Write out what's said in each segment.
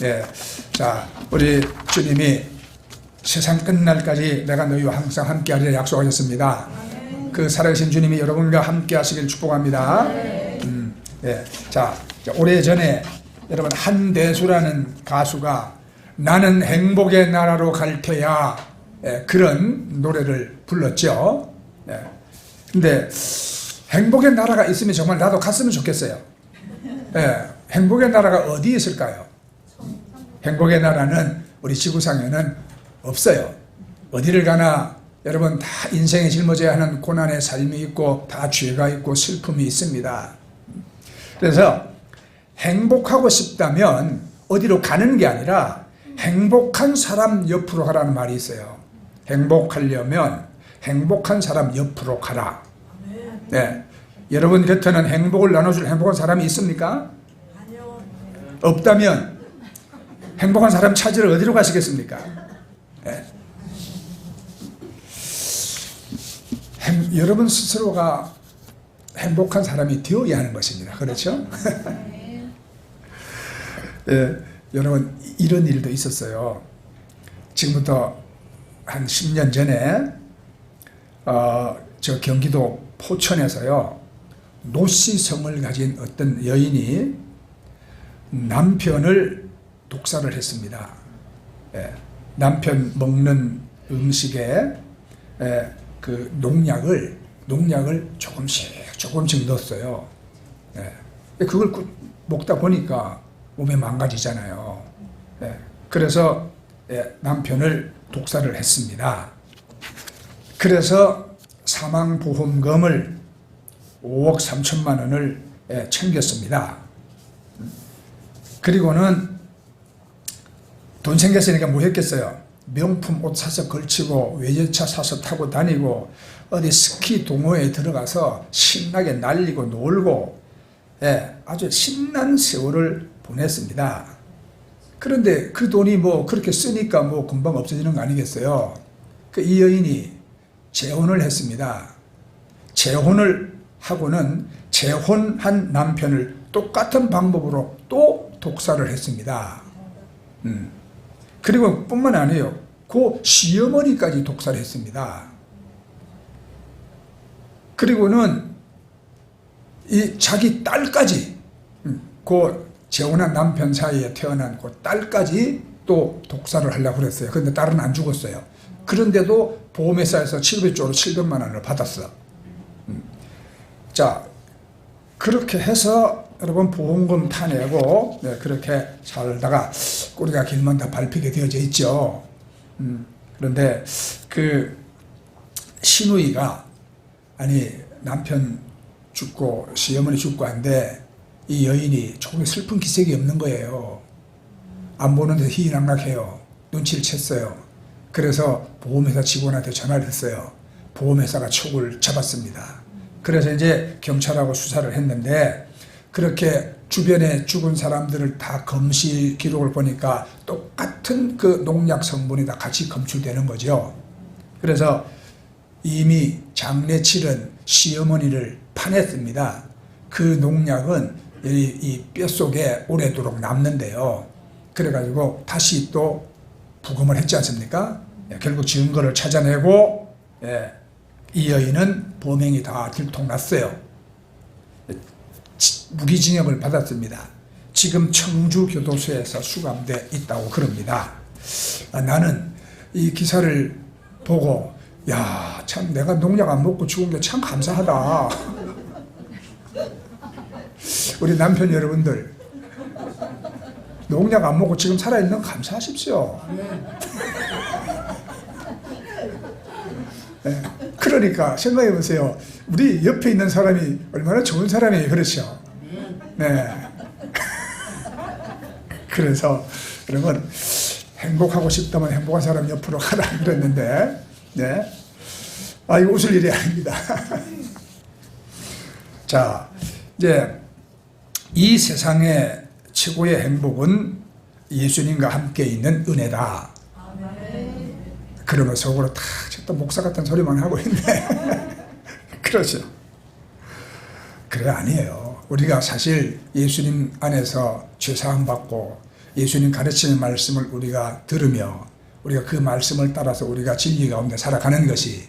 예. 자, 우리 주님이 세상 끝날까지 내가 너희와 항상 함께하리라 약속하셨습니다. 그 살아계신 주님이 여러분과 함께 하시길 축복합니다. 예. 자, 오래전에 여러분 한대수라는 가수가 나는 행복의 나라로 갈 테야, 예, 그런 노래를 불렀죠. 예. 근데 행복의 나라가 있으면 정말 나도 갔으면 좋겠어요. 예. 행복의 나라가 어디 있을까요? 행복의 나라는 우리 지구상에는 없어요. 어디를 가나 여러분 다 인생에 짊어져야 하는 고난의 삶이 있고 다 죄가 있고 슬픔이 있습니다. 그래서 행복하고 싶다면 어디로 가는 게 아니라 행복한 사람 옆으로 가라는 말이 있어요. 행복하려면 행복한 사람 옆으로 가라. 네. 여러분 곁에는 행복을 나눠줄 행복한 사람이 있습니까? 없다면 행복한 사람 찾으러 어디로 가시겠습니까? 네. 여러분 스스로가 행복한 사람이 되어야 하는 것입니다. 그렇죠? 예, 여러분 이런 일도 있었어요. 지금부터 한 10년 전에 저 경기도 포천에서요, 노씨성을 가진 어떤 여인이 남편을 독살을 했습니다. 예, 남편 먹는 음식에 그 농약을 조금씩 넣었어요. 예, 그걸 먹다 보니까 몸에 망가지잖아요. 예, 그래서 남편을 독살을 했습니다. 그래서 사망보험금을 5억 3천만 원을 챙겼습니다. 그리고는 돈 생겼으니까 뭐 했겠어요? 명품 옷 사서 걸치고 외제차 사서 타고 다니고 어디 스키 동호회에 들어가서 신나게 날리고 놀고, 예, 아주 신난 세월을 보냈습니다. 그런데 그 돈이 뭐 그렇게 쓰니까 뭐 금방 없어지는 거 아니겠어요? 이 여인이 재혼을 했습니다. 재혼을 하고는 재혼한 남편을 똑같은 방법으로 또 독살을 했습니다. 그리고 뿐만 아니에요. 그 시어머니까지 독살했습니다. 그리고는 이 자기 딸까지, 그 재혼한 남편 사이에 태어난 그 딸까지 또 독살을 하려고 그랬어요. 그런데 딸은 안 죽었어요. 그런데도 보험회사에서 700만 원을 받았어. 자, 그렇게 해서 여러분 보험금 타내고, 네, 그렇게 살다가 꼬리가 길면 다 밟히게 되어져 있죠. 그런데 그 시누이가, 아니 남편 죽고 시어머니 죽고 한데 이 여인이 조금 슬픈 기색이 없는 거예요. 안 보는데 희희낙낙해요. 눈치를 챘어요. 그래서 보험회사 직원한테 전화를 했어요. 보험회사가 촉을 잡았습니다. 그래서 이제 경찰하고 수사를 했는데, 그렇게 주변에 죽은 사람들을 다 검실 기록을 보니까 똑같은 그 농약 성분이 다 같이 검출되는 거죠. 그래서 이미 장례 치른 시어머니를 파냈습니다. 그 농약은 이 뼛속에 오래도록 남는데요. 그래가지고 다시 또 부검을 했지 않습니까? 결국 증거를 찾아내고, 이 여인은 범행이 다 들통났어요. 무기징역을 받았습니다. 지금 청주교도소에서 수감돼 있다고 그럽니다. 나는 이 기사를 보고, 야, 참 내가 농약 안 먹고 죽은 게 참 감사하다. 우리 남편 여러분들, 농약 안 먹고 지금 살아있는 거 감사하십시오. 네. 그러니까 생각해 보세요. 우리 옆에 있는 사람이 얼마나 좋은 사람이에요. 그렇죠? 네. 그래서 여러분, 행복하고 싶다면 행복한 사람 옆으로 가라 그랬는데, 네. 이거 웃을 일이 아닙니다. 자, 이제 이 세상의 최고의 행복은 예수님과 함께 있는 은혜다. 그러면 속으로 탁 쳤다 목사 같은 소리만 하고 있네. 그렇죠. 그래, 아니에요. 우리가 사실 예수님 안에서 죄사함 받고 예수님 가르치는 말씀을 우리가 들으며 우리가 그 말씀을 따라서 우리가 진리 가운데 살아가는 것이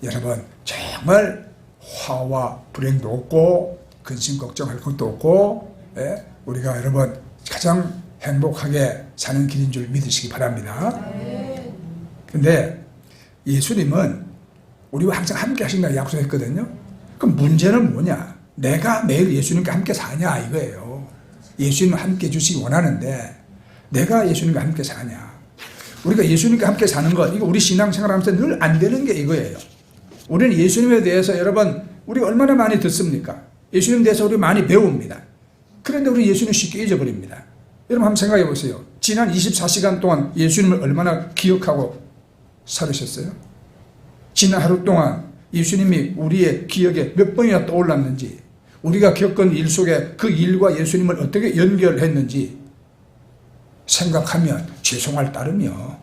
여러분 정말 화와 불행도 없고 근심 걱정할 것도 없고 우리가 여러분 가장 행복하게 사는 길인 줄 믿으시기 바랍니다. 근데 예수님은 우리와 항상 함께 하신다고 약속했거든요. 그럼 문제는 뭐냐? 내가 매일 예수님과 함께 사냐 이거예요. 예수님과 함께 해주시기 원하는데 내가 예수님과 함께 사냐? 우리가 예수님과 함께 사는 것, 이거 우리 신앙생활하면서 늘 안 되는 게 이거예요. 우리는 예수님에 대해서 여러분 우리 얼마나 많이 듣습니까? 예수님에 대해서 우리 많이 배웁니다. 그런데 우리 예수님 쉽게 잊어버립니다. 여러분 한번 생각해 보세요. 지난 24시간 동안 예수님을 얼마나 기억하고 살으셨어요? 지난 하루 동안 예수님이 우리의 기억에 몇 번이나 떠올랐는지, 우리가 겪은 일 속에 그 일과 예수님을 어떻게 연결했는지 생각하면 죄송할 따름이요.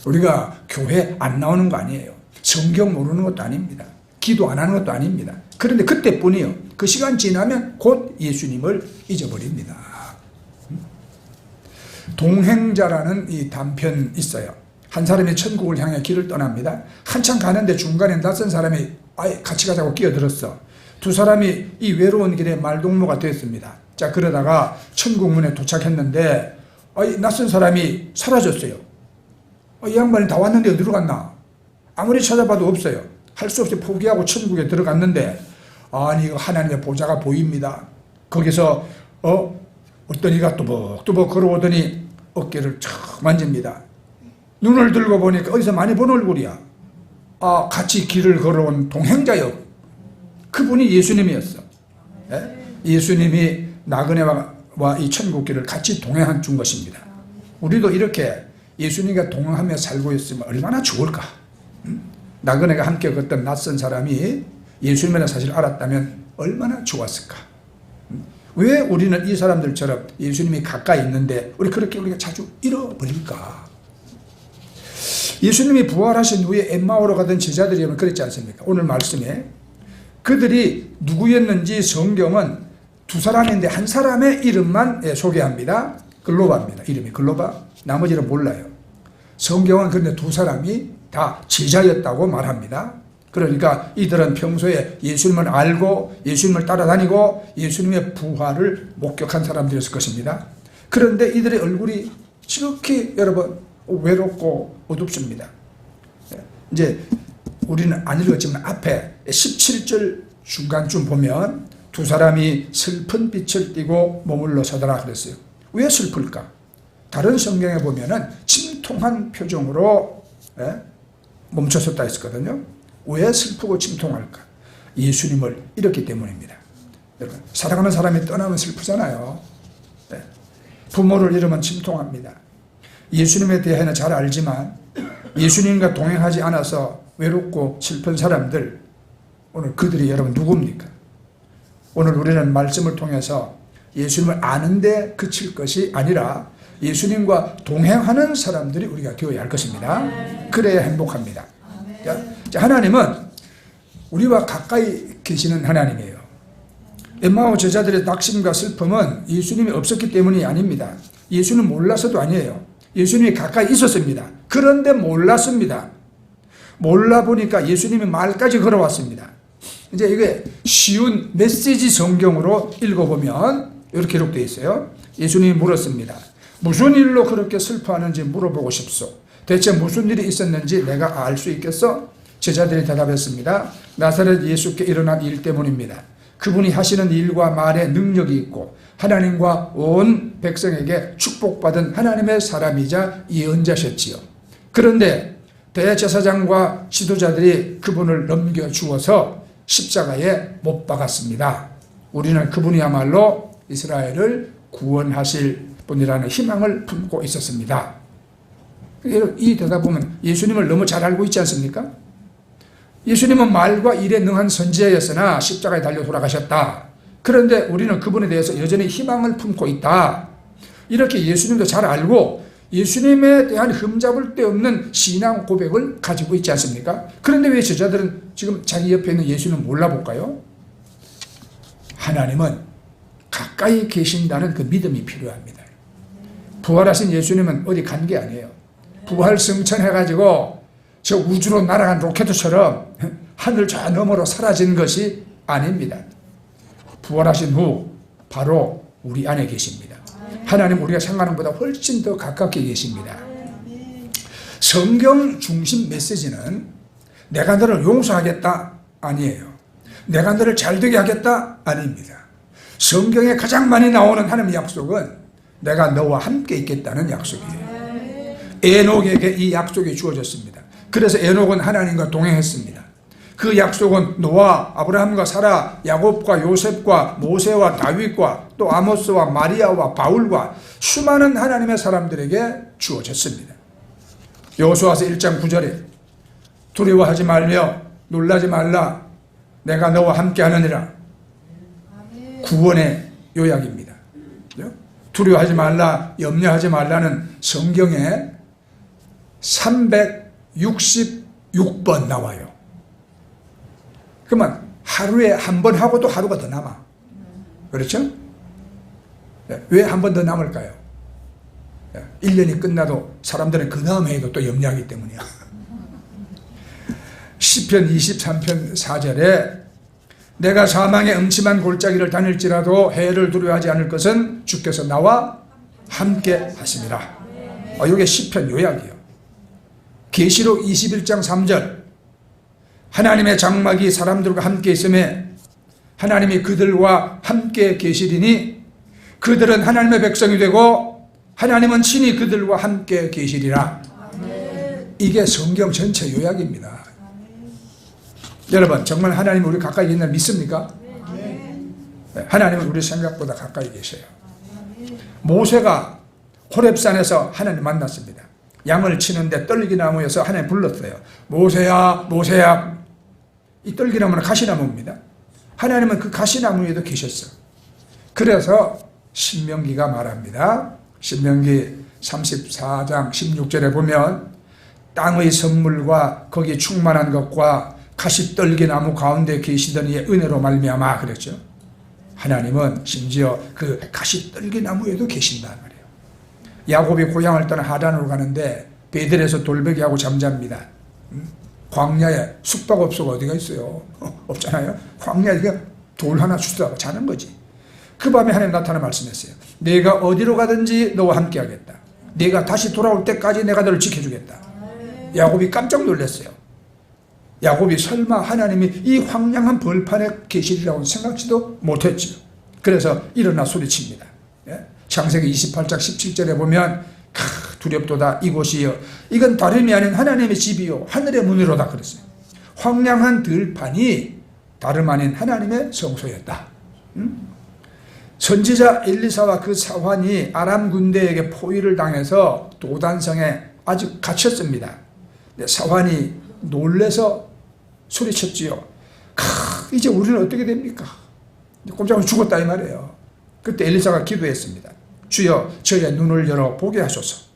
우리가 교회 안 나오는 거 아니에요. 성경 모르는 것도 아닙니다. 기도 안 하는 것도 아닙니다. 그런데 그때뿐이요. 그 시간 지나면 곧 예수님을 잊어버립니다. 동행자라는 이 단편 있어요. 한 사람이 천국을 향해 길을 떠납니다. 한참 가는데 중간에 낯선 사람이 아예 같이 가자고 끼어들었어. 두 사람이 이 외로운 길에 말동무가 됐습니다. 자, 그러다가 천국 문에 도착했는데 낯선 사람이 사라졌어요. 이 양반이 다 왔는데 어디로 갔나? 아무리 찾아봐도 없어요. 할 수 없이 포기하고 천국에 들어갔는데 아니 이거 하나님의 보좌가 보입니다. 거기서 어떤 이가 또박또박 걸어오더니 어깨를 촥 만집니다. 눈을 들고 보니까 어디서 많이 본 얼굴이야. 같이 길을 걸어온 동행자요. 그분이 예수님이었어. 예수님이 나그네와 이 천국길을 같이 동행한 준 것입니다. 우리도 이렇게 예수님과 동행하며 살고 있으면 얼마나 좋을까. 나그네가 함께 걷던 낯선 사람이 예수님의 사실을 알았다면 얼마나 좋았을까. 왜 우리는 이 사람들처럼 예수님이 가까이 있는데 우리가 자주 잃어버릴까. 예수님이 부활하신 후에 엠마오로 가던 제자들이 그랬지 않습니까? 오늘 말씀에 그들이 누구였는지 성경은 두 사람인데 한 사람의 이름만 소개합니다. 글로바입니다. 이름이 글로바. 나머지는 몰라요. 성경은 그런데 두 사람이 다 제자였다고 말합니다. 그러니까 이들은 평소에 예수님을 알고 예수님을 따라다니고 예수님의 부활을 목격한 사람들이었을 것입니다. 그런데 이들의 얼굴이 지극히 여러분 외롭고 어둡습니다. 이제 우리는 안 읽었지만 앞에 17절 중간쯤 보면 두 사람이 슬픈 빛을 띠고 머물러 서더라 그랬어요. 왜 슬플까? 다른 성경에 보면은 침통한 표정으로 멈춰섰다 했었거든요. 왜 슬프고 침통할까? 예수님을 잃었기 때문입니다. 여러분, 사랑하는 사람이 떠나면 슬프잖아요. 부모를 잃으면 침통합니다. 예수님에 대해서는 잘 알지만 예수님과 동행하지 않아서 외롭고 슬픈 사람들, 오늘 그들이 여러분 누굽니까? 오늘 우리는 말씀을 통해서 예수님을 아는데 그칠 것이 아니라 예수님과 동행하는 사람들이 우리가 되어야 할 것입니다. 그래야 행복합니다. 자, 하나님은 우리와 가까이 계시는 하나님이에요. 엠마오 제자들의 낙심과 슬픔은 예수님이 없었기 때문이 아닙니다. 예수는 몰라서도 아니에요. 예수님이 가까이 있었습니다. 그런데 몰랐습니다. 몰라보니까 예수님이 말까지 걸어왔습니다. 이제 이게 쉬운 메시지 성경으로 읽어보면 이렇게 기록되어 있어요. 예수님이 물었습니다. 무슨 일로 그렇게 슬퍼하는지 물어보고 싶소. 대체 무슨 일이 있었는지 내가 알 수 있겠어? 제자들이 대답했습니다. 나사렛 예수께 일어난 일 때문입니다. 그분이 하시는 일과 말에 능력이 있고 하나님과 온 백성에게 축복받은 하나님의 사람이자 예언자셨지요. 그런데 대제사장과 지도자들이 그분을 넘겨주어서 십자가에 못 박았습니다. 우리는 그분이야말로 이스라엘을 구원하실 분이라는 희망을 품고 있었습니다. 이 대답보면 예수님을 너무 잘 알고 있지 않습니까? 예수님은 말과 일에 능한 선지자였으나 십자가에 달려 돌아가셨다. 그런데 우리는 그분에 대해서 여전히 희망을 품고 있다. 이렇게 예수님도 잘 알고 예수님에 대한 흠잡을 데 없는 신앙 고백을 가지고 있지 않습니까? 그런데 왜 제자들은 지금 자기 옆에 있는 예수님을 몰라볼까요? 하나님은 가까이 계신다는 그 믿음이 필요합니다. 부활하신 예수님은 어디 간 게 아니에요. 부활 승천해가지고 저 우주로 날아간 로켓처럼 하늘 저 너머로 사라진 것이 아닙니다. 부활하신 후 바로 우리 안에 계십니다. 하나님 우리가 생각하는 것보다 훨씬 더 가깝게 계십니다. 성경 중심 메시지는 내가 너를 용서하겠다 아니에요. 내가 너를 잘되게 하겠다 아닙니다. 성경에 가장 많이 나오는 하나님의 약속은 내가 너와 함께 있겠다는 약속이에요. 에녹에게 이 약속이 주어졌습니다. 그래서 에녹은 하나님과 동행했습니다. 그 약속은 노아, 아브라함과 사라, 야곱과 요셉과 모세와 다윗과 또 아모스와 마리아와 바울과 수많은 하나님의 사람들에게 주어졌습니다. 여호수아서 1장 9절에 두려워하지 말며 놀라지 말라 내가 너와 함께 하느니라. 구원의 요약입니다. 두려워하지 말라, 염려하지 말라는 성경에 366번 나와요. 그러면 하루에 한 번 하고도 하루가 더 남아. 그렇죠? 왜 한 번 더 남을까요? 1년이 끝나도 사람들은 그 다음 해에도 또 염려하기 때문이야. 시편 23편 4절에 내가 사망의 음침한 골짜기를 다닐지라도 해를 두려워하지 않을 것은 주께서 나와 함께 하심이라. 이게 시편 요약이에요. 계시록 21장 3절 하나님의 장막이 사람들과 함께 있음에 하나님이 그들과 함께 계시리니 그들은 하나님의 백성이 되고 하나님은 친히 그들과 함께 계시리라. 이게 성경 전체 요약입니다. 여러분 정말 하나님이 우리 가까이 있는 믿습니까? 하나님은 우리 생각보다 가까이 계셔요. 모세가 호렙산에서 하나님 만났습니다. 양을 치는데 떨기나무에서 하나님 불렀어요. 모세야 모세야. 이 떨기나무는 가시나무입니다. 하나님은 그 가시나무에도 계셨어요. 그래서 신명기가 말합니다. 신명기 34장 16절에 보면 땅의 선물과 거기 충만한 것과 가시떨기나무 가운데 계시던 이의 은혜로 말미암아 그랬죠. 하나님은 심지어 그 가시떨기나무에도 계신단 말이에요. 야곱이 고향을 떠나 하란으로 가는데 베들에서 돌베개하고 잠잡니다. 광야에 숙박업소가 어디가 있어요? 없잖아요. 광야에 그냥 돌 하나 주더라고 자는 거지. 그 밤에 하나님 나타나 말씀했어요. 내가 어디로 가든지 너와 함께 하겠다. 내가 다시 돌아올 때까지 내가 너를 지켜주겠다. 야곱이 깜짝 놀랐어요. 야곱이 설마 하나님이 이 황량한 벌판에 계시리라고 생각지도 못했죠. 그래서 일어나 소리칩니다. 창세기 28장 17절에 보면 두렵도다 이곳이요 이건 다름이 아닌 하나님의 집이요 하늘의 문으로다 그랬어요. 황량한 들판이 다름 아닌 하나님의 성소였다. 선지자 엘리사와 그 사환이 아람 군대에게 포위를 당해서 도단성에 아직 갇혔습니다. 사환이 놀래서 소리쳤지요. 이제 우리는 어떻게 됩니까? 꼼짝으로 죽었다 이 말이에요. 그때 엘리사가 기도했습니다. 주여 저의 눈을 열어 보게 하소서.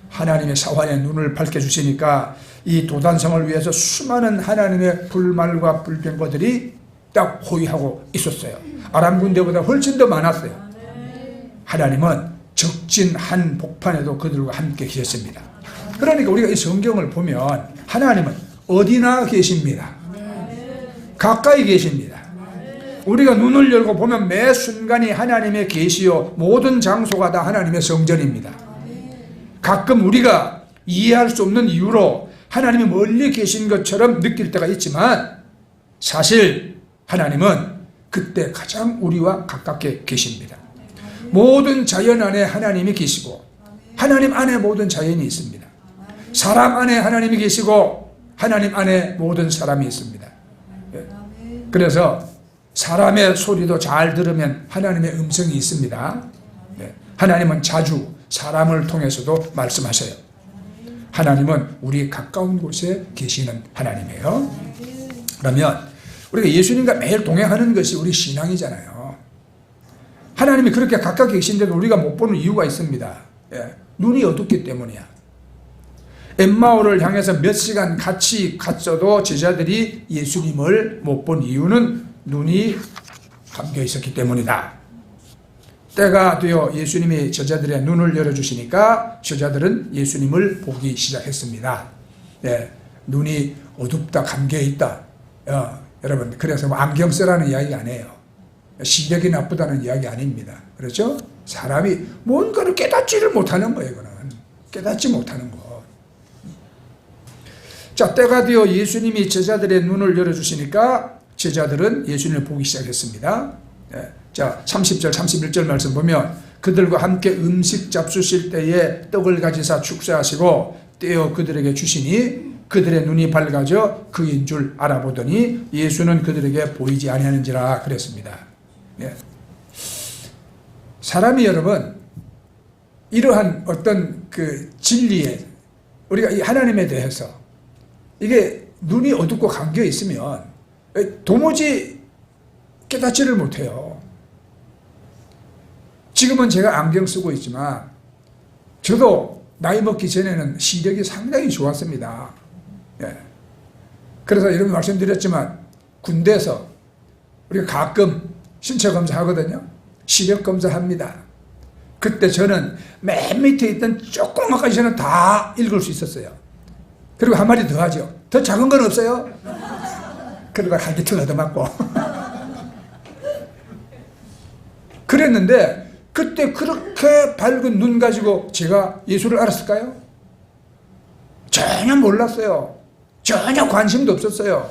하나님의 사환의 눈을 밝혀주시니까 이 도단성을 위해서 수많은 하나님의 불말과 불병거들이 딱 호위하고 있었어요. 아람 군대보다 훨씬 더 많았어요. 하나님은 적진 한 복판에도 그들과 함께 계셨습니다. 그러니까 우리가 이 성경을 보면 하나님은 어디나 계십니다. 가까이 계십니다. 우리가 눈을 열고 보면 매 순간이 하나님의 계시요 모든 장소가 다 하나님의 성전입니다. 가끔 우리가 이해할 수 없는 이유로 하나님이 멀리 계신 것처럼 느낄 때가 있지만 사실 하나님은 그때 가장 우리와 가깝게 계십니다. 모든 자연 안에 하나님이 계시고 하나님 안에 모든 자연이 있습니다. 사람 안에 하나님이 계시고 하나님 안에 모든 사람이 있습니다. 그래서 사람의 소리도 잘 들으면 하나님의 음성이 있습니다. 하나님은 자주 사람을 통해서도 말씀하셔요. 하나님은 우리 가까운 곳에 계시는 하나님이에요. 그러면 우리가 예수님과 매일 동행하는 것이 우리 신앙이잖아요. 하나님이 그렇게 가까이 계신데도 우리가 못 보는 이유가 있습니다. 눈이 어둡기 때문이야. 엠마오를 향해서 몇 시간 같이 갔어도 제자들이 예수님을 못 본 이유는 눈이 감겨 있었기 때문이다. 때가 되어 예수님이 저자들의 눈을 열어주시니까 저자들은 예수님을 보기 시작했습니다. 예, 눈이 어둡다, 감겨있다. 여러분, 그래서 뭐 안경 쓰라는 이야기 아니에요. 시력이 나쁘다는 이야기 아닙니다. 그렇죠? 사람이 뭔가를 깨닫지를 못하는 거예요. 이거는 깨닫지 못하는 거. 자, 때가 되어 예수님이 제자들의 눈을 열어주시니까 제자들은 예수님을 보기 시작했습니다. 예. 자, 30절 31절 말씀 보면 그들과 함께 음식 잡수실 때에 떡을 가지사 축사하시고 떼어 그들에게 주시니 그들의 눈이 밝아져 그인 줄 알아보더니 예수는 그들에게 보이지 아니하는지라 그랬습니다. 예. 사람이 여러분 이러한 어떤 그 진리에 우리가 이 하나님에 대해서 이게 눈이 어둡고 감겨 있으면 도무지 깨닫지를 못해요. 지금은 제가 안경 쓰고 있지만 저도 나이 먹기 전에는 시력이 상당히 좋았습니다. 예. 그래서 여러분 말씀드렸지만 군대에서 우리가 가끔 신체 검사하거든요. 시력 검사합니다. 그때 저는 맨 밑에 있던 조그맣게 저는 다 읽을 수 있었어요. 그리고 한마디 더 하죠. 더 작은 건 없어요? 그러다 갈기틀 얻어맞고 그랬는데 그때 그렇게 밝은 눈 가지고 제가 예수를 알았을까요? 전혀 몰랐어요. 전혀 관심도 없었어요.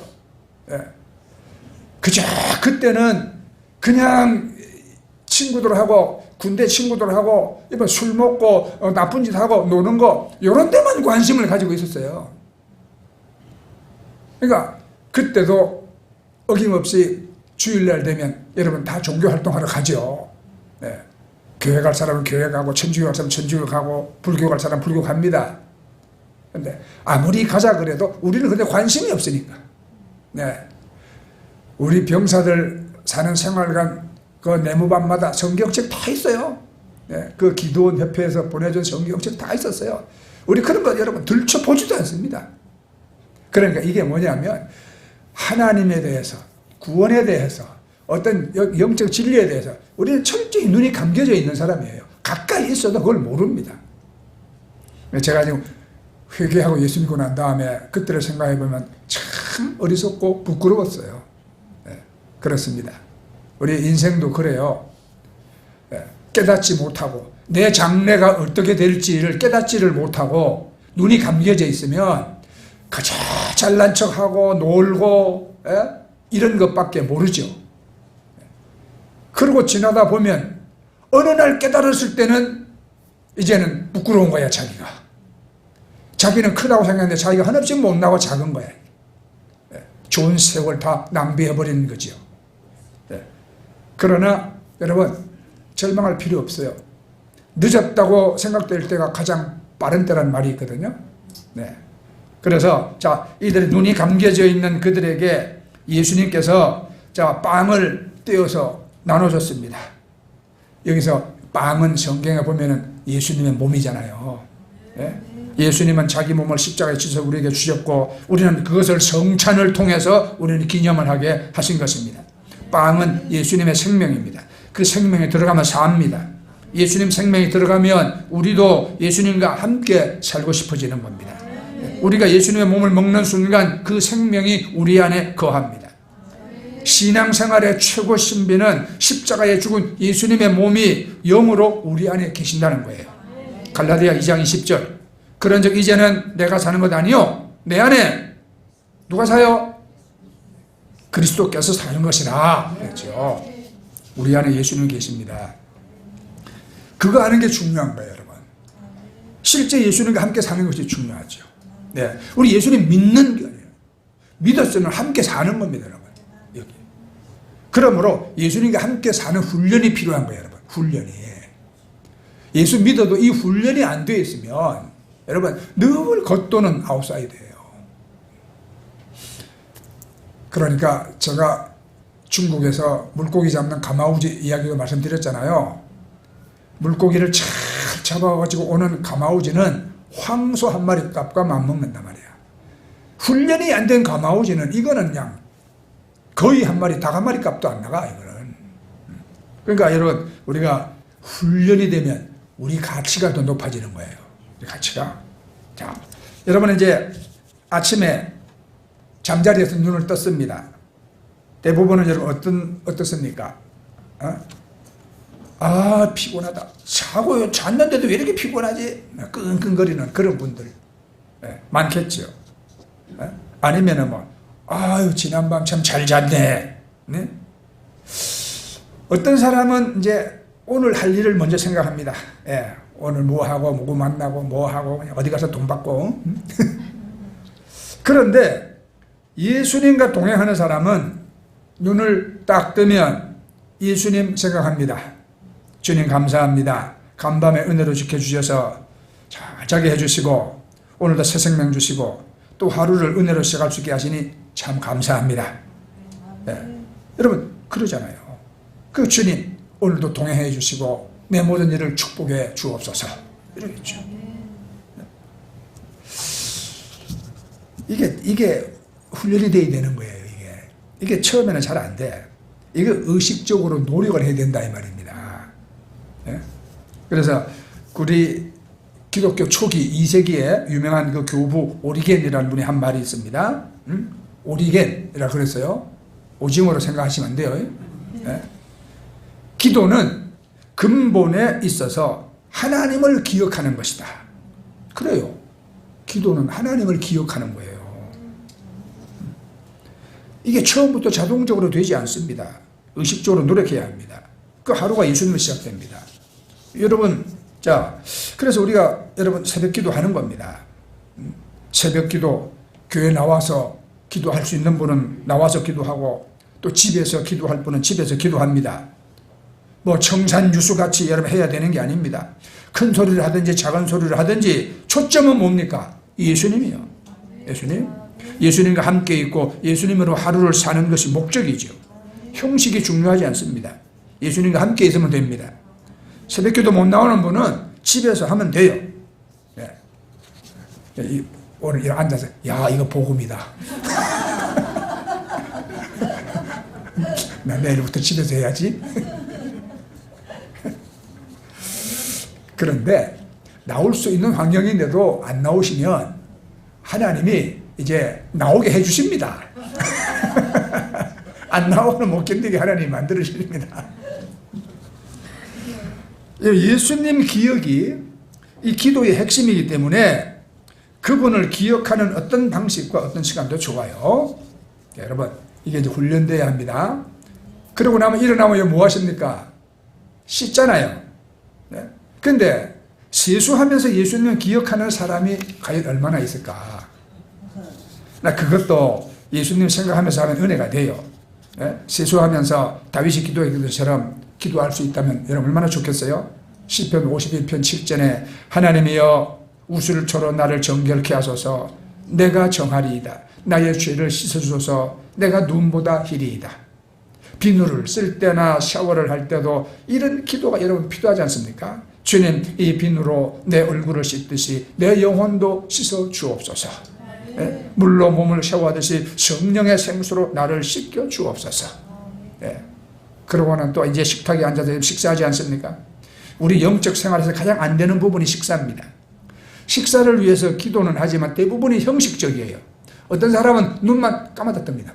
예. 그저 그때는 그냥 친구들하고 군대 친구들하고 술 먹고 나쁜 짓 하고 노는 거 이런 데만 관심을 가지고 있었어요. 그러니까 그때도 어김없이 주일날 되면 여러분 다 종교활동하러 가죠. 네. 교회 갈 사람은 교회 가고 천주교 갈 사람은 천주교 가고 불교 갈 사람은 불교 갑니다. 근데 아무리 가자 그래도 우리는 근데 관심이 없으니까. 네. 우리 병사들 사는 생활관 그 내무반마다 성경책 다 있어요. 네. 그 기도원 협회에서 보내준 성경책 다 있었어요. 우리 그런 거 여러분 들춰보지도 않습니다. 그러니까 이게 뭐냐면 하나님에 대해서 구원에 대해서 어떤 영적 진리에 대해서 우리는 철저히 눈이 감겨져 있는 사람이에요. 가까이 있어도 그걸 모릅니다. 제가 지금 회개하고 예수 믿고 난 다음에 그때를 생각해 보면 참 어리석고 부끄러웠어요. 네, 그렇습니다. 우리 인생도 그래요. 네, 깨닫지 못하고 내 장래가 어떻게 될지를 깨닫지를 못하고 눈이 감겨져 있으면 그저 잘난 척하고 놀고 이런 것밖에 모르죠. 그러고 지나다 보면 어느 날 깨달았을 때는 이제는 부끄러운 거야. 자기는 크다고 생각했는데 자기가 한없이 못나고 작은 거야. 좋은 세월 다 낭비해버리는 거죠. 그러나 여러분 절망할 필요 없어요. 늦었다고 생각될 때가 가장 빠른 때란 말이 있거든요. 네. 그래서 자 이들의 눈이 감겨져 있는 그들에게 예수님께서 자 빵을 떼어서 나눠줬습니다. 여기서 빵은 성경에 보면은 예수님의 몸이잖아요. 예? 예수님은 자기 몸을 십자가에 지서 우리에게 주셨고 우리는 그것을 성찬을 통해서 우리는 기념을 하게 하신 것입니다. 빵은 예수님의 생명입니다. 그 생명에 들어가면 삽니다. 예수님 생명이 들어가면 우리도 예수님과 함께 살고 싶어지는 겁니다. 우리가 예수님의 몸을 먹는 순간 그 생명이 우리 안에 거합니다. 신앙생활의 최고 신비는 십자가에 죽은 예수님의 몸이 영으로 우리 안에 계신다는 거예요. 갈라디아 2장 20절 그런즉 이제는 내가 사는 것 아니요 내 안에 누가 사요? 그리스도께서 사는 것이라 그랬죠. 우리 안에 예수님이 계십니다. 그거 아는 게 중요한 거예요. 여러분 실제 예수님과 함께 사는 것이 중요하죠. 네, 우리 예수님 믿는 게 아니에요. 믿었으면 함께 사는 겁니다. 여러분 여기. 그러므로 예수님과 함께 사는 훈련이 필요한 거예요. 여러분 훈련이. 예수 믿어도 이 훈련이 안 되어 있으면 여러분 늘 겉도는 아웃사이드예요. 그러니까 제가 중국에서 물고기 잡는 가마우지 이야기도 말씀드렸잖아요. 물고기를 잘 잡아가지고 오는 가마우지는 황소 한 마리 값과 맞먹는단 말이야. 훈련이 안 된 가마우지는 이거는 그냥 거의 한 마리 닭 한 마리 값도 안 나가 이거는. 그러니까 여러분 우리가 훈련이 되면 우리 가치가 더 높아지는 거예요. 우리 가치가. 자, 여러분 이제 아침에 잠자리에서 눈을 떴습니다. 대부분은 여러분 어떻습니까? 아, 피곤하다. 잤는데도 왜 이렇게 피곤하지? 끙끙거리는 그런 분들 많겠죠. 아니면은 아유, 지난밤 참 잘 잤네. 네? 어떤 사람은 이제 오늘 할 일을 먼저 생각합니다. 오늘 뭐 하고, 누구 만나고, 뭐 하고, 어디 가서 돈 받고. 그런데 예수님과 동행하는 사람은 눈을 딱 뜨면 예수님 생각합니다. 주님 감사합니다. 간밤에 은혜로 지켜주셔서 잘 자게 해주시고, 오늘도 새 생명 주시고, 또 하루를 은혜로 시작할 수 있게 하시니 참 감사합니다. 여러분, 그러잖아요. 그 주님, 오늘도 동행해 주시고, 내 모든 일을 축복해 주옵소서. 이러겠죠. 이게 훈련이 돼야 되는 거예요, 이게 처음에는 잘 안 돼. 이게 의식적으로 노력을 해야 된다, 이 말입니다. 그래서 우리 기독교 초기 2세기에 유명한 그 교부 오리겐이라는 분이 한 말이 있습니다. 오리겐이라 그랬어요. 오징어로 생각하시면 안 돼요. 기도는 근본에 있어서 하나님을 기억하는 것이다. 그래요. 기도는 하나님을 기억하는 거예요. 이게 처음부터 자동적으로 되지 않습니다. 의식적으로 노력해야 합니다. 그 하루가 예수님을 시작됩니다. 여러분, 자, 그래서 우리가 여러분 새벽 기도 하는 겁니다. 새벽 기도, 교회 나와서 기도할 수 있는 분은 나와서 기도하고, 또 집에서 기도할 분은 집에서 기도합니다. 뭐 청산유수같이 여러분 해야 되는 게 아닙니다. 큰 소리를 하든지 작은 소리를 하든지 초점은 뭡니까? 예수님이요. 예수님. 예수님과 함께 있고 예수님으로 하루를 사는 것이 목적이죠. 형식이 중요하지 않습니다. 예수님과 함께 있으면 됩니다. 새벽기도 못 나오는 분은 집에서 하면 돼요. 오늘 이렇게 앉아서 야, 이거 복음이다. 나 내일부터 집에서 해야지. 그런데 나올 수 있는 환경인데도 안 나오시면 하나님이 이제 나오게 해주십니다. 안 나오면 못 견디게 하나님 만들어주십니다. 예수님 기억이 이 기도의 핵심이기 때문에 그분을 기억하는 어떤 방식과 어떤 시간도 좋아요. 여러분, 이게 이제 훈련돼야 합니다. 그러고 나면 일어나면 뭐 하십니까? 씻잖아요. 근데 세수하면서 예수님을 기억하는 사람이 과연 얼마나 있을까? 나 그것도 예수님 생각하면서 하면 은혜가 돼요. 세수하면서 다윗이 기도했던 것처럼 기도할 수 있다면 여러분 얼마나 좋겠어요? 시편 51편 7절에 하나님이여 우슬초로 나를 정결케 하소서. 내가 정하리이다. 나의 죄를 씻어주소서. 내가 눈보다 희리이다. 비누를 쓸 때나 샤워를 할 때도 이런 기도가 여러분 필요하지 않습니까? 주님, 이 비누로 내 얼굴을 씻듯이 내 영혼도 씻어 주옵소서. 물로 몸을 샤워하듯이 성령의 생수로 나를 씻겨 주옵소서. 그러고는 또 이제 식탁에 앉아서 식사하지 않습니까? 우리 영적 생활에서 가장 안 되는 부분이 식사입니다. 식사를 위해서 기도는 하지만 대부분이 형식적이에요. 어떤 사람은 눈만 감았다 뜹니다.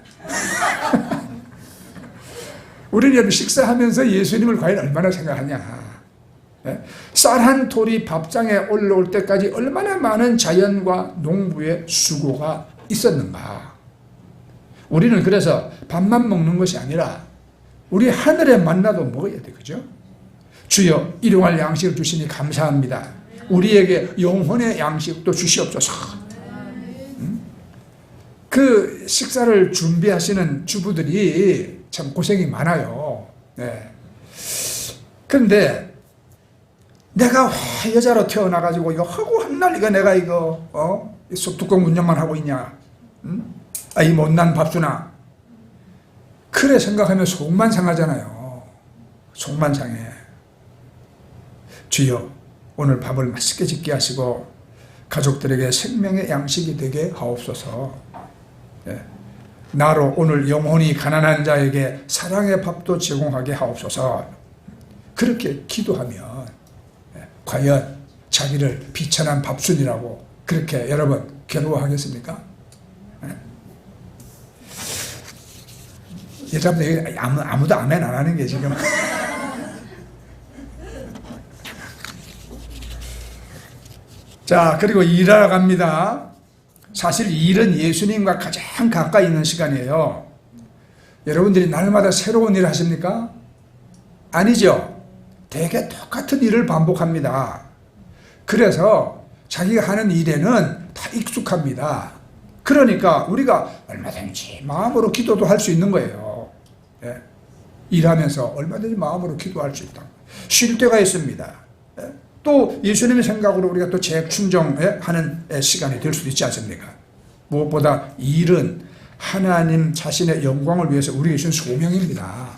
우리는 식사하면서 예수님을 과연 얼마나 생각하냐. 쌀 한 톨이 밥상에 올라올 때까지 얼마나 많은 자연과 농부의 수고가 있었는가. 우리는 그래서 밥만 먹는 것이 아니라 우리 하늘의 만나도 먹어야 돼. 그죠? 주여 일용할 양식을 주시니 감사합니다. 우리에게 영혼의 양식도 주시옵소서. 그 식사를 준비하시는 주부들이 참 고생이 많아요. 그런데 내가 여자로 태어나가지고 이거 하고 한날 이거 내가 이거 뚜껑 운영만 하고 있냐? 이 못난 밥주나. 그래 생각하면 속만 상하잖아요. 속만 상해. 주여 오늘 밥을 맛있게 짓게 하시고 가족들에게 생명의 양식이 되게 하옵소서. 나로 오늘 영혼이 가난한 자에게 사랑의 밥도 제공하게 하옵소서. 그렇게 기도하면 과연 자기를 비천한 밥순이라고 그렇게 여러분 괴로워하겠습니까? 여러분들 아무도 아멘 안 하는 게 지금 자, 그리고 일하러 갑니다. 사실 일은 예수님과 가장 가까이 있는 시간이에요. 여러분들이 날마다 새로운 일을 하십니까? 아니죠. 되게 똑같은 일을 반복합니다. 그래서 자기가 하는 일에는 다 익숙합니다. 그러니까 우리가 얼마든지 마음으로 기도도 할 수 있는 거예요. 예. 일하면서 얼마든지 마음으로 기도할 수 있다. 쉴 때가 있습니다. 예. 또 예수님의 생각으로 우리가 또 재충전하는 시간이 될 수도 있지 않습니까? 무엇보다 일은 하나님 자신의 영광을 위해서 우리에게 주신 소명입니다.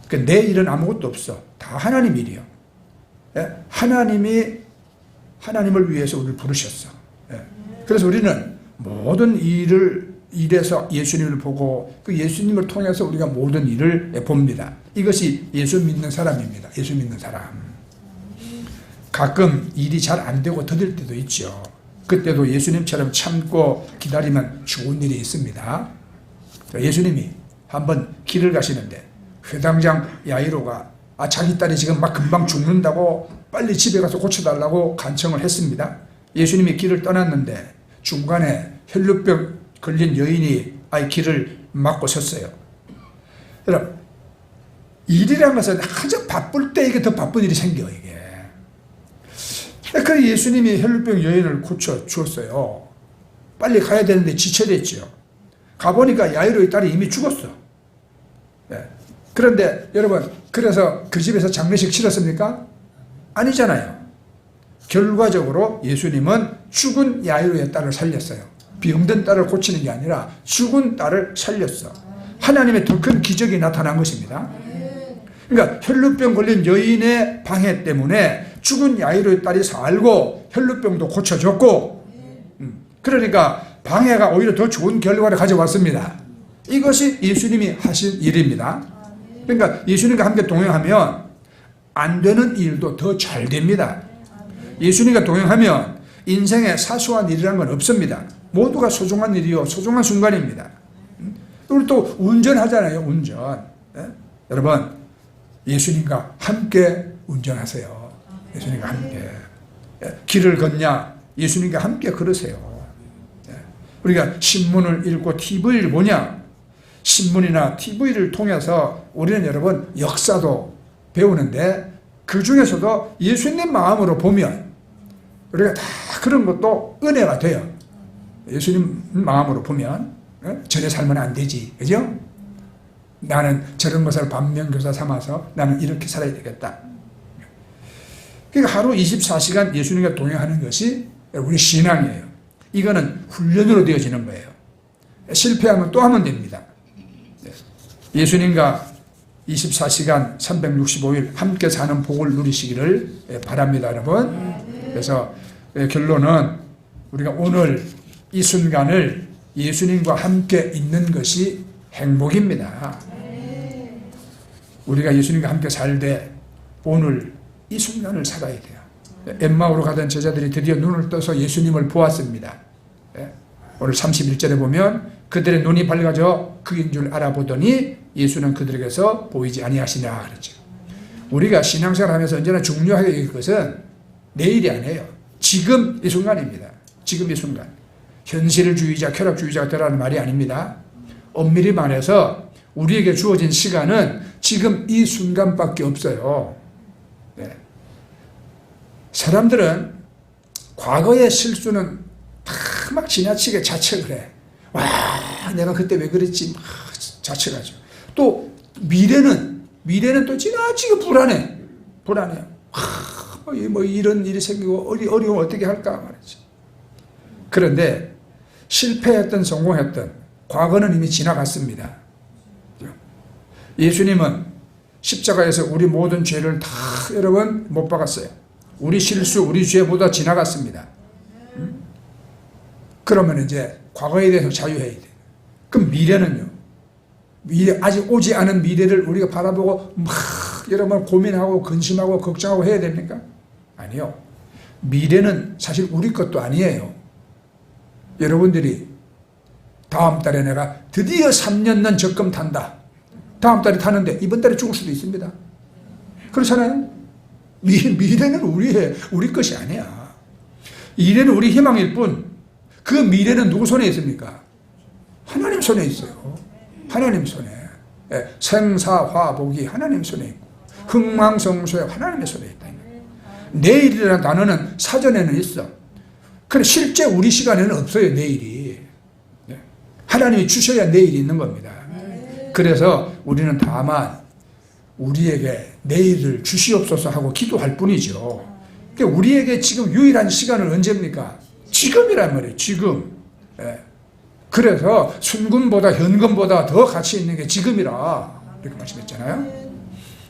그러니까 내 일은 아무것도 없어. 다 하나님 일이요. 하나님을 위해서 우리를 부르셨어. 그래서 우리는 모든 일에서 예수님을 보고 그 예수님을 통해서 우리가 모든 일을 봅니다. 이것이 예수 믿는 사람입니다. 예수 믿는 사람. 가끔 일이 잘 안 되고 더딜 때도 있죠. 그때도 예수님처럼 참고 기다리면 좋은 일이 있습니다. 예수님이 한번 길을 가시는데 회당장 야이로가 자기 딸이 지금 막 금방 죽는다고 빨리 집에 가서 고쳐달라고 간청을 했습니다. 예수님이 길을 떠났는데 중간에 혈루병 걸린 여인이 길을 막고 섰어요. 여러분, 일이라는 것은 한참 바쁠 때 이게 더 바쁜 일이 생겨요, 이게. 그래서 예수님이 혈루병 여인을 고쳐 주었어요. 빨리 가야 되는데 지체됐죠. 가보니까 야이로의 딸이 이미 죽었어. 그런데 여러분, 그래서 그 집에서 장례식 치렀습니까? 아니잖아요. 결과적으로 예수님은 죽은 야이로의 딸을 살렸어요. 병든 딸을 고치는 게 아니라 죽은 딸을 살렸어. 하나님의 더 큰 기적이 나타난 것입니다. 그러니까 혈루병 걸린 여인의 방해 때문에 죽은 야이로의 딸이 살고 혈루병도 고쳐졌고, 그러니까 방해가 오히려 더 좋은 결과를 가져왔습니다. 이것이 예수님이 하신 일입니다. 그러니까 예수님과 함께 동행하면 안 되는 일도 더 잘 됩니다. 예수님과 동행하면 인생에 사소한 일이라는 건 없습니다. 모두가 소중한 일이요, 소중한 순간입니다. 우리 또 운전하잖아요, 운전. 여러분, 예수님과 함께 운전하세요. 예수님과 함께. 길을 걷냐? 예수님과 함께 걸으세요. 우리가 신문을 읽고 TV를 보냐? 신문이나 TV를 통해서 우리는 여러분 역사도 배우는데 그 중에서도 예수님 마음으로 보면 우리가 다 그런 것도 은혜가 돼요. 예수님 마음으로 보면 저래 살면 안 되지. 그죠? 나는 저런 것을 반면교사 삼아서 나는 이렇게 살아야 되겠다. 그러니까 하루 24시간 예수님과 동행하는 것이 우리 신앙이에요. 이거는 훈련으로 되어지는 거예요. 실패하면 또 하면 됩니다. 예수님과 24시간 365일 함께 사는 복을 누리시기를 바랍니다, 여러분. 그래서 결론은 우리가 오늘 이 순간을 예수님과 함께 있는 것이 행복입니다. 우리가 예수님과 함께 살 때 오늘 이 순간을 살아야 돼요. 엠마오로 가던 제자들이 드디어 눈을 떠서 예수님을 보았습니다. 오늘 31절에 보면 그들의 눈이 밝아져 그인 줄 알아보더니 예수는 그들에게서 보이지 아니하시냐 그러죠. 우리가 신앙생활 하면서 언제나 중요하게 여길 것은 내일이 아니에요. 지금 이 순간입니다. 지금 이 순간. 현실주의자, 쾌락주의자가 되라는 말이 아닙니다. 엄밀히 말해서 우리에게 주어진 시간은 지금 이 순간밖에 없어요. 네. 사람들은 과거의 실수는 다 막 지나치게 자책을 해. 와, 내가 그때 왜 그랬지? 막 자책하죠. 또 미래는 또 지나치게 불안해. 뭐 이런 일이 생기고 어려우면 어떻게 할까 말이지. 그런데 실패했던 성공했던 과거는 이미 지나갔습니다. 예수님은 십자가에서 우리 모든 죄를 다 여러분 못 박았어요. 우리 실수, 우리 죄보다 지나갔습니다. 그러면 이제 과거에 대해서 자유해야 돼. 그럼 미래는요? 아직 오지 않은 미래를 우리가 바라보고 막 여러분 고민하고 근심하고 걱정하고 해야 됩니까? 아니요. 미래는 사실 우리 것도 아니에요. 여러분들이 다음 달에 내가 드디어 3년난 적금 탄다. 다음 달에 타는데 이번 달에 죽을 수도 있습니다. 그렇잖아요. 미래는 우리 것이 아니야. 미래는 우리 희망일 뿐, 그 미래는 누구 손에 있습니까? 하나님 손에 있어요. 하나님 손에. 생사화복이 하나님 손에 있고, 흥망성쇠 하나님의 손에 있다. 내일이라는 단어는 사전에는 있어. 그런데 실제 우리 시간에는 없어요. 내일이. 하나님이 주셔야 내일이 있는 겁니다. 그래서 우리는 다만 우리에게 내일을 주시옵소서 하고 기도할 뿐이죠. 그러니까 우리에게 지금 유일한 시간은 언제입니까? 지금이란 말이에요. 지금. 그래서 순금보다 현금보다 더 가치 있는 게 지금이라 이렇게 말씀했잖아요.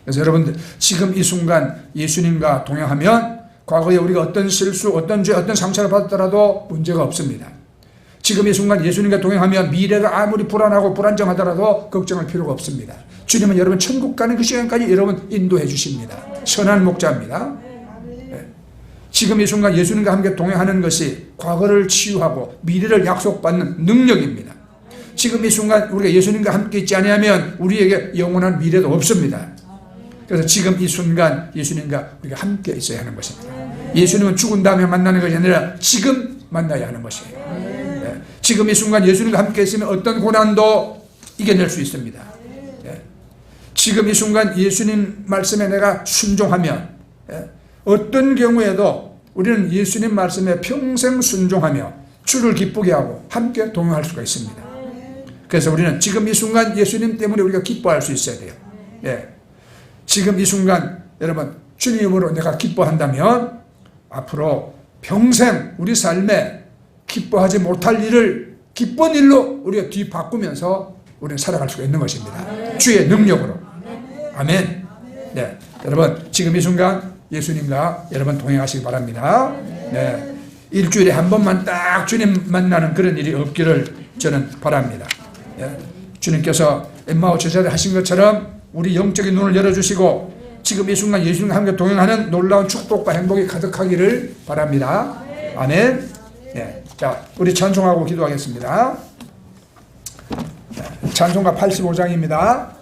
그래서 여러분들 지금 이 순간 예수님과 동행하면 과거에 우리가 어떤 실수, 어떤 죄, 어떤 상처를 받았더라도 문제가 없습니다. 지금 이 순간 예수님과 동행하면 미래가 아무리 불안하고 불안정하더라도 걱정할 필요가 없습니다. 주님은 여러분 천국 가는 그 시간까지 여러분 인도해 주십니다. 선한 목자입니다. 지금 이 순간 예수님과 함께 동행하는 것이 과거를 치유하고 미래를 약속받는 능력입니다. 지금 이 순간 우리가 예수님과 함께 있지 않으면 우리에게 영원한 미래도 없습니다. 그래서 지금 이 순간 예수님과 우리가 함께 있어야 하는 것입니다. 예수님은 죽은 다음에 만나는 것이 아니라 지금 만나야 하는 것이에요. 지금 이 순간 예수님과 함께 있으면 어떤 고난도 이겨낼 수 있습니다. 지금 이 순간 예수님 말씀에 내가 순종하면 어떤 경우에도 우리는 예수님 말씀에 평생 순종하며 주를 기쁘게 하고 함께 동행할 수가 있습니다. 그래서 우리는 지금 이 순간 예수님 때문에 우리가 기뻐할 수 있어야 돼요. 지금 이 순간 여러분 주님으로 내가 기뻐한다면 앞으로 평생 우리 삶에 기뻐하지 못할 일을 기쁜 일로 우리가 뒤바꾸면서 우리는 살아갈 수가 있는 것입니다. 주의 능력으로. 아멘. 네, 여러분 지금 이 순간 예수님과 여러분 동행하시기 바랍니다. 네, 일주일에 한 번만 딱 주님 만나는 그런 일이 없기를 저는 바랍니다. 네, 주님께서 엠마오 제자들 하신 것처럼 우리 영적인 눈을 열어주시고 지금 이 순간 예수님과 함께 동행하는 놀라운 축복과 행복이 가득하기를 바랍니다. 아멘. 네, 자, 우리 찬송하고 기도하겠습니다. 찬송가 85장입니다.